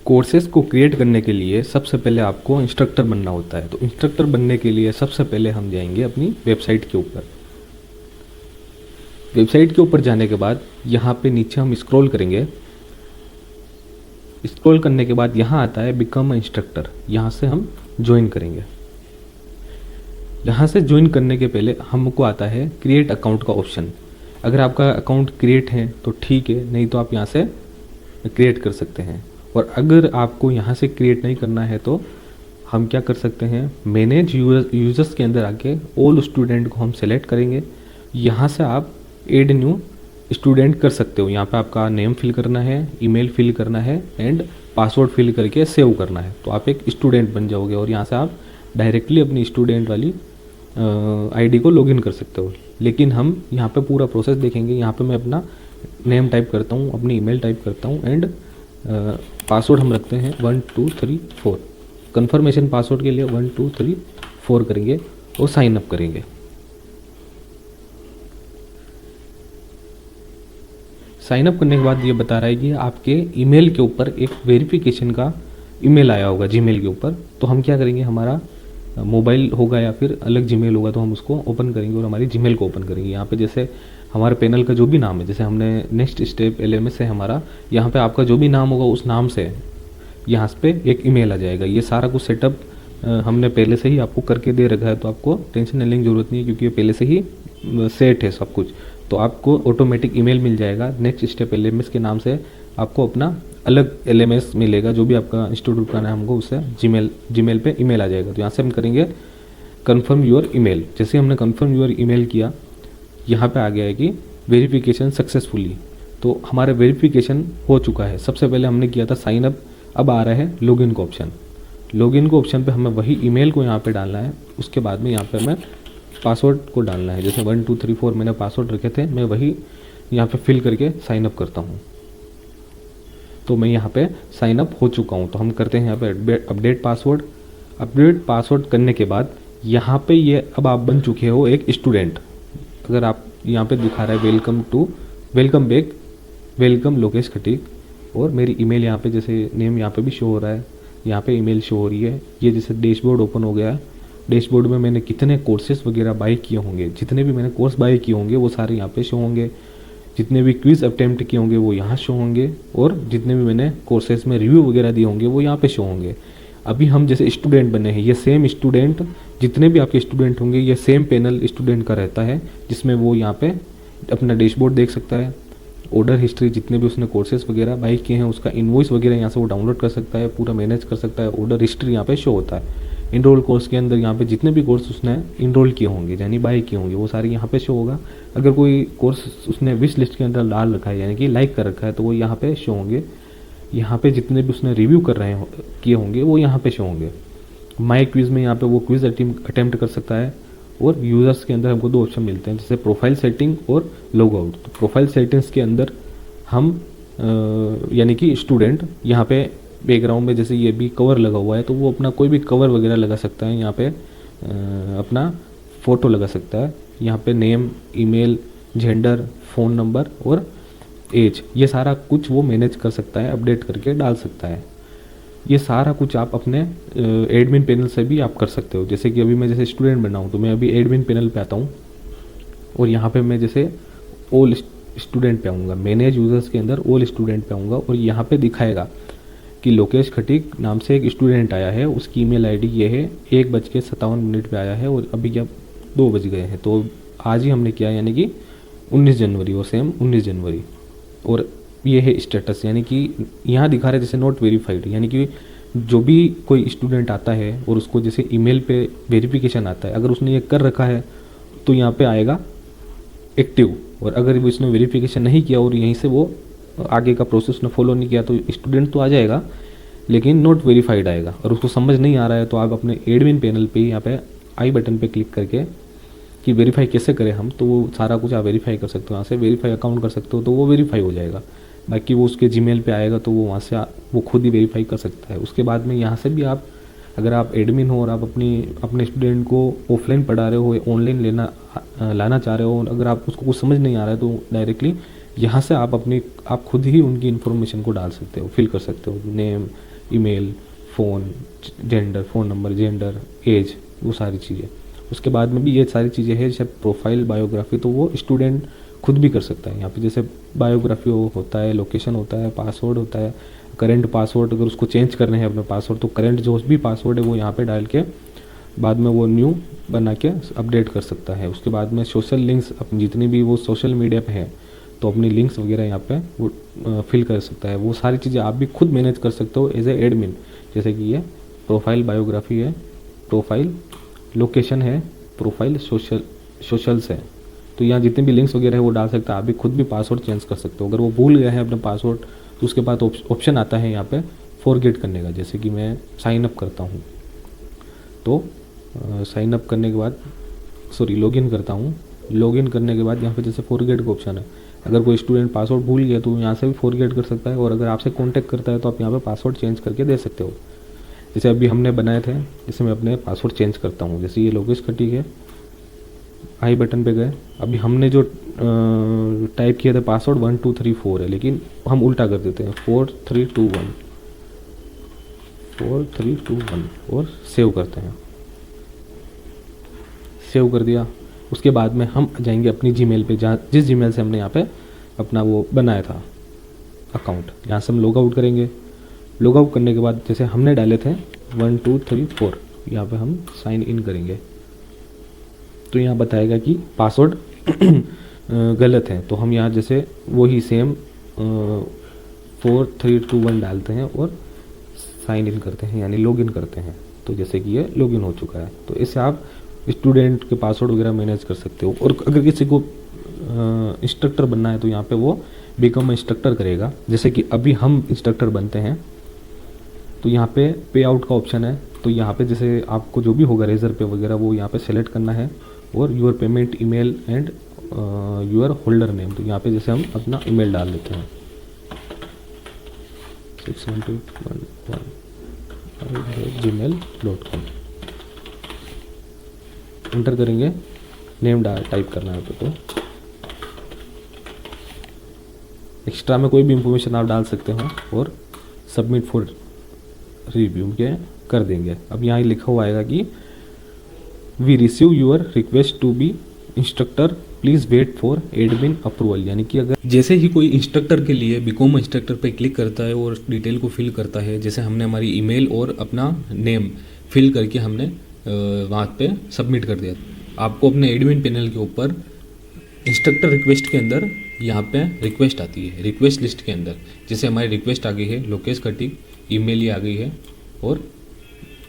Courses को create करने के लिए सबसे पहले आपको इंस्ट्रक्टर बनना होता है। तो इंस्ट्रक्टर बनने के लिए सबसे पहले हम जाएंगे अपनी वेबसाइट के ऊपर। वेबसाइट के ऊपर जाने के बाद यहाँ पे नीचे हम स्क्रॉल करेंगे। स्क्रॉल करने के बाद यहाँ आता है बिकम इंस्ट्रक्टर, यहाँ से हम ज्वाइन करेंगे। यहाँ से ज्वाइन करने के पहले हमको आता है क्रिएट अकाउंट का ऑप्शन। अगर आपका अकाउंट क्रिएट है तो ठीक है, नहीं तो आप यहाँ से क्रिएट कर सकते हैं। और अगर आपको यहाँ से क्रिएट नहीं करना है तो हम क्या कर सकते हैं, मैनेज यूजर्स के अंदर आके ऑल स्टूडेंट को हम सेलेक्ट करेंगे। यहाँ से आप एड न्यू स्टूडेंट कर सकते हो। यहाँ पे आपका नेम फिल करना है, ईमेल फिल करना है एंड पासवर्ड फिल करके सेव करना है, तो आप एक स्टूडेंट बन जाओगे और यहाँ से आप डायरेक्टली अपनी स्टूडेंट वाली आईडी को लॉगिन कर सकते हो। लेकिन हम यहाँ पे पूरा प्रोसेस देखेंगे। यहाँ पे मैं अपना नेम टाइप करता हूँ, अपनी ईमेल टाइप करता हूँ एंड पासवर्ड हम रखते हैं 1 2 3 4। कन्फर्मेशन पासवर्ड के लिए 1 2 3 4 करेंगे और साइन अप करेंगे। साइन अप करने के बाद ये बता रहा है कि आपके ईमेल के ऊपर एक वेरिफिकेशन का ईमेल आया होगा जीमेल के ऊपर। तो हम क्या करेंगे, हमारा मोबाइल होगा या फिर अलग जीमेल होगा तो हम उसको ओपन करेंगे और हमारी जीमेल को ओपन करेंगे। यहाँ पे जैसे हमारे पैनल का जो भी नाम है, जैसे हमने नेक्स्ट स्टेप एलएमएस है हमारा, यहाँ पे आपका जो भी नाम होगा उस नाम से यहाँ पे एक ईमेल आ जाएगा। ये सारा कुछ सेटअप हमने पहले से ही आपको करके दे रखा है, तो आपको टेंशन लेने की ज़रूरत नहीं है क्योंकि ये पहले से ही सेट है सब कुछ। तो आपको ऑटोमेटिक ईमेल मिल जाएगा। नेक्स्ट स्टेप एलएमएस के नाम से आपको अपना अलग एलएमएस मिलेगा, जो भी आपका इंस्टीट्यूट का नाम होगा उससे जीमेल पे ईमेल आ जाएगा। तो यहाँ से हम करेंगे कन्फर्म योर ईमेल। जैसे हमने कन्फर्म योर ईमेल किया, यहाँ पे आ गया है कि वेरिफिकेशन सक्सेसफुली। तो हमारा वेरिफिकेशन हो चुका है। सबसे पहले हमने किया था साइन अप, अब आ रहा है लॉगिन का ऑप्शन। लॉगिन को ऑप्शन पे हमें वही ईमेल को यहाँ पे डालना है। उसके बाद में यहाँ पे हमें पासवर्ड को डालना है। जैसे 1 2 3 4 मैंने पासवर्ड रखे थे, मैं वही यहाँ पे फिल करके साइन अप करता हूँ। तो मैं यहाँ पे साइन अप हो चुका हूँ। तो हम करते हैं यहाँ पे अपडेट पासवर्ड। अपडेट पासवर्ड करने के बाद यहाँ पे ये अब आप बन चुके हो एक स्टूडेंट। अगर आप यहाँ पे दिखा रहा है welcome back, welcome Lokesh Khatik, और मेरी ईमेल यहाँ पे जैसे नेम यहाँ पे भी शो हो रहा है, यहाँ पे ईमेल शो हो रही है। ये जैसे डैशबोर्ड ओपन हो गया है। डैशबोर्ड में मैंने कितने कोर्सेज वगैरह बाय किए होंगे, जितने भी मैंने कोर्स बाय किए होंगे वो सारे यहाँ पे शो होंगे। जितने भी क्विज़ अटेम्प्ट किए होंगे वो यहाँ शो होंगे, और जितने भी मैंने कोर्सेज में रिव्यू वगैरह दिए होंगे वो यहाँ पे शो होंगे। अभी हम जैसे स्टूडेंट बने हैं, ये सेम स्टूडेंट, जितने भी आपके स्टूडेंट होंगे ये सेम पैनल स्टूडेंट का रहता है, जिसमें वो यहाँ पे अपना डैशबोर्ड देख सकता है। ऑर्डर हिस्ट्री, जितने भी उसने कोर्सेज वगैरह बाय किए हैं उसका इनवॉइस वगैरह यहाँ से वो डाउनलोड कर सकता है, पूरा मैनेज कर सकता है। ऑर्डर हिस्ट्री यहाँ पे शो होता है। इनरोल कोर्स के अंदर यहाँ पे जितने भी कोर्स उसने इनरोल किए होंगे यानी बाय किए होंगे वो सारे यहाँ पे शो होगा। अगर कोई कोर्स उसने विश लिस्ट के अंदर डाल रखा है यानी कि लाइक कर रखा है तो वो यहाँ पे शो होंगे। यहाँ पे जितने भी उसने रिव्यू किए होंगे वो यहाँ पे शो होंगे। माई क्विज़ में यहाँ पे वो क्विज़ अटेम्प्ट कर सकता है। और यूज़र्स के अंदर हमको दो ऑप्शन मिलते हैं, जैसे प्रोफाइल सेटिंग और लॉग आउट। तो प्रोफाइल सेटिंग्स के अंदर हम यानी कि स्टूडेंट यहाँ पे बैकग्राउंड में जैसे ये भी कवर लगा हुआ है तो वो अपना कोई भी कवर वगैरह लगा सकता है। यहाँ पे अपना फ़ोटो लगा सकता है। यहाँ पे name, email, gender, phone number और एज, ये सारा कुछ वो मैनेज कर सकता है, अपडेट करके डाल सकता है। ये सारा कुछ आप अपने एडमिन पैनल से भी आप कर सकते हो। जैसे कि अभी मैं जैसे स्टूडेंट बना हूँ तो मैं अभी एडमिन पैनल पे आता हूँ और यहाँ पे मैं जैसे ऑल स्टूडेंट पे आऊँगा, मैनेज यूज़र्स के अंदर ऑल स्टूडेंट पे आऊँगा और यहाँ पे दिखाएगा कि लोकेश खटीक नाम से एक स्टूडेंट आया है, उसकी ईमेल आईडी ये है, 1:57 पे आया है और अभी क्या 2 बज गए हैं। तो आज ही हमने किया यानी कि 19 जनवरी और सेम 19 जनवरी। और ये है स्टेटस, यानी कि यहाँ दिखा रहा है जैसे नॉट वेरीफाइड, यानी कि जो भी कोई स्टूडेंट आता है और उसको जैसे ईमेल पे वेरिफिकेशन आता है, अगर उसने ये कर रखा है तो यहाँ पे आएगा एक्टिव, और अगर उसने वेरिफिकेशन नहीं किया और यहीं से वो आगे का प्रोसेस ने फॉलो नहीं किया तो स्टूडेंट तो आ जाएगा लेकिन नॉट वेरीफाइड आएगा। और उसको समझ नहीं आ रहा है तो आप अपने एडमिन पैनल पे यहाँ पे आई बटन पे क्लिक करके कि वेरीफाई कैसे करें हम, तो वो सारा कुछ आप वेरीफाई कर सकते हो। यहाँ से वेरीफाई अकाउंट कर सकते हो तो वो वेरीफाई हो जाएगा। बाकी वो उसके जीमेल पे आएगा तो वो वहाँ से वो खुद ही वेरीफाई कर सकता है। उसके बाद में यहाँ से भी आप, अगर आप एडमिन हो और आप अपने स्टूडेंट को ऑफलाइन पढ़ा रहे हो, ऑनलाइन लाना चाह रहे हो, अगर आप उसको कुछ समझ नहीं आ रहा है तो डायरेक्टली यहाँ से आप खुद ही उनकी इन्फॉर्मेशन को डाल सकते हो, फिल कर सकते हो, name, email, phone, gender, phone number, gender, age, वो सारी चीज़ें। उसके बाद में भी ये सारी चीज़ें हैं, जैसे प्रोफाइल, बायोग्राफी, तो वो स्टूडेंट खुद भी कर सकता है। यहाँ पे जैसे बायोग्राफी होता है, लोकेशन होता है, पासवर्ड होता है, करंट पासवर्ड, अगर उसको चेंज करने हैं अपने पासवर्ड तो करंट जो भी पासवर्ड है वो यहाँ पे डाल के बाद में वो न्यू बना के अपडेट कर सकता है। उसके बाद में सोशल लिंक्स, अपनी जितनी भी वो सोशल मीडिया पे है तो अपनी लिंक्स वगैरह यहाँ पे वो फिल कर सकता है। वो सारी चीज़ें आप भी खुद मैनेज कर सकते हो एज ए एडमिन। जैसे कि ये प्रोफाइल बायोग्राफी है, प्रोफाइल लोकेशन है, प्रोफाइल सोशल्स है, तो यहाँ जितने भी लिंक्स वगैरह है वो डाल सकता है। आप भी खुद भी पासवर्ड चेंज कर सकते हो। अगर वो भूल गया है अपना पासवर्ड तो उसके बाद ऑप्शन आता है यहाँ पे फॉरगेट करने का। जैसे कि मैं साइन अप करता हूँ तो साइन अप करने के बाद लॉगिन करता हूँ। लॉगिन करने के बाद यहाँ पे जैसे फॉरगेट का ऑप्शन है, अगर कोई स्टूडेंट पासवर्ड भूल गया तो यहाँ से भी फॉरगेट कर सकता है, और अगर आपसे कांटेक्ट करता है तो आप यहाँ पे पासवर्ड चेंज करके दे सकते हो। जैसे अभी हमने बनाए थे, जैसे मैं अपने पासवर्ड चेंज करता हूँ। जैसे ये लोकेश खटीक है, आई बटन पे गए, अभी हमने जो टाइप किया था पासवर्ड 1234 है, लेकिन हम उल्टा कर देते हैं 4321 और सेव करते हैं। सेव कर दिया। उसके बाद में हम जाएंगे अपनी जीमेल पे, जहाँ जिस जीमेल से हमने यहाँ पे अपना वो बनाया था अकाउंट, यहाँ से हम लॉग आउट करेंगे। लॉग आउट करने के बाद जैसे हमने डाले थे 1234, यहाँ पे हम साइन इन करेंगे तो यहाँ बताएगा कि पासवर्ड गलत है, तो हम यहाँ जैसे वही सेम 4321 डालते हैं और साइन इन करते हैं, यानी लॉगिन करते हैं। तो जैसे कि ये लॉगिन हो चुका है। तो इससे आप स्टूडेंट के पासवर्ड वगैरह मैनेज कर सकते हो। और अगर किसी को इंस्ट्रक्टर बनना है तो यहाँ पे वो बिकम इंस्ट्रक्टर करेगा। जैसे कि अभी हम इंस्ट्रक्टर बनते हैं तो यहाँ पे पे आउट का ऑप्शन है, तो यहाँ पे जैसे आपको जो भी होगा रेजर पे वगैरह वो यहाँ पे सेलेक्ट करना है, और your payment email and your holder name, तो यहाँ पे जैसे हम अपना ईमेल डाल देते हैं 61211@gmail.com, इंटर करेंगे, नेम टाइप करना है तो एक्स्ट्रा में कोई भी इंफॉर्मेशन आप डाल सकते हो और सबमिट फॉर रिव्यू के कर देंगे। अब यहाँ लिखा हुआ आएगा कि we receive your request to be instructor, please wait for admin approval. यानी कि अगर जैसे ही कोई इंस्ट्रक्टर के लिए बिकॉम इंस्ट्रक्टर पे क्लिक करता है और डिटेल को फिल करता है, जैसे हमने हमारी ईमेल और अपना नेम फिल करके हमने वहाँ पे सबमिट कर दिया, आपको अपने एडमिन पैनल के ऊपर इंस्ट्रक्टर रिक्वेस्ट के अंदर यहाँ पे रिक्वेस्ट आती है। रिक्वेस्ट लिस्ट के अंदर जैसे हमारी रिक्वेस्ट आ गई है लोकेश खटीक, ईमेल ये आ गई है और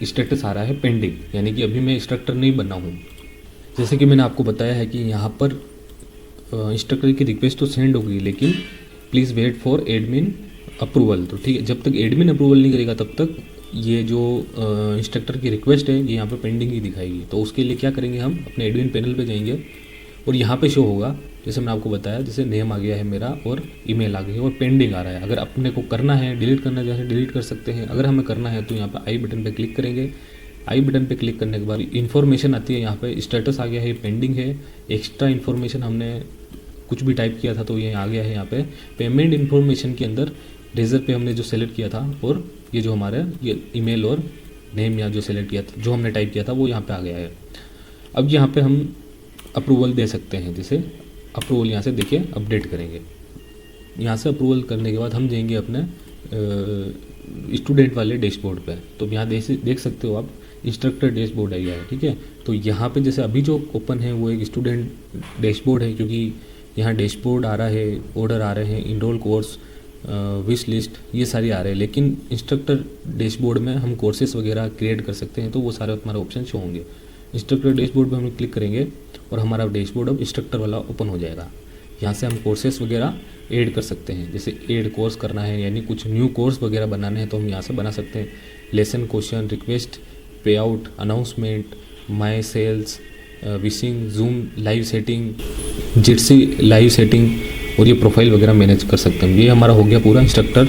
स्टेटस आ रहा है पेंडिंग, यानी कि अभी मैं इंस्ट्रक्टर नहीं बना हूँ। जैसे कि मैंने आपको बताया है कि यहाँ पर इंस्ट्रक्टर की रिक्वेस्ट तो सेंड हो गई, लेकिन please wait for admin approval. तो ठीक है, जब तक एडमिन अप्रूवल नहीं करेगा तब तक ये जो इंस्ट्रक्टर की रिक्वेस्ट है ये यहाँ पे पेंडिंग ही दिखाएगी। तो उसके लिए क्या करेंगे, हम अपने एडमिन पैनल पे जाएंगे और यहाँ पे शो होगा, जैसे मैंने आपको बताया, जैसे नेम आ गया है मेरा और ईमेल आ गई है और पेंडिंग आ रहा है। अगर अपने को करना है, डिलीट करना जैसे डिलीट कर सकते हैं। अगर हमें करना है तो यहाँ पे आई बटन पे क्लिक करेंगे। आई बटन पे क्लिक करने के बाद इन्फॉर्मेशन आती है, यहाँ पे स्टेटस आ गया है, पेंडिंग है, एक्स्ट्रा इन्फॉर्मेशन हमने कुछ भी टाइप किया था तो ये आ गया है। यहाँ पे पेमेंट इन्फॉर्मेशन के अंदर रेजर पे हमने जो सेलेक्ट किया था और ये जो हमारे ये ईमेल और नेम यहाँ जो सेलेक्ट किया था, जो हमने टाइप किया था वो यहाँ पे आ गया है। अब यहाँ पे हम अप्रूवल दे सकते हैं, जैसे अप्रूवल यहाँ से देखिए अपडेट करेंगे। यहाँ से अप्रूवल करने के बाद हम जाएंगे अपने स्टूडेंट वाले डैशबोर्ड पे। तो यहाँ देख सकते हो आप इंस्ट्रक्टर डैशबोर्ड है गया है, ठीक है। तो यहाँ पे जैसे अभी जो ओपन है वो एक स्टूडेंट डैशबोर्ड है, क्योंकि यहाँ डैशबोर्ड आ रहा है, ऑर्डर आ रहे हैं, इनरोल कोर्स, विश लिस्ट, ये सारे आ रहे हैं। लेकिन इंस्ट्रक्टर डैशबोर्ड में हम कोर्सेज वगैरह क्रिएट कर सकते हैं, तो वो सारे हमारे ऑप्शन शो होंगे। इंस्ट्रक्टर डैशबोर्ड पे हम क्लिक करेंगे और हमारा डैशबोर्ड अब इंस्ट्रक्टर वाला ओपन हो जाएगा। यहाँ से हम कोर्सेज वगैरह ऐड कर सकते हैं, जैसे ऐड कोर्स करना है, यानी कुछ न्यू कोर्स वगैरह बनाने हैं तो हम यहाँ से बना सकते हैं। Lesson, question, request, pay out, announcement, my sales, wishing, Zoom live setting, Jitsi live setting, और ये प्रोफाइल वगैरह मैनेज कर सकते हैं। ये हमारा हो गया पूरा इंस्ट्रक्टर।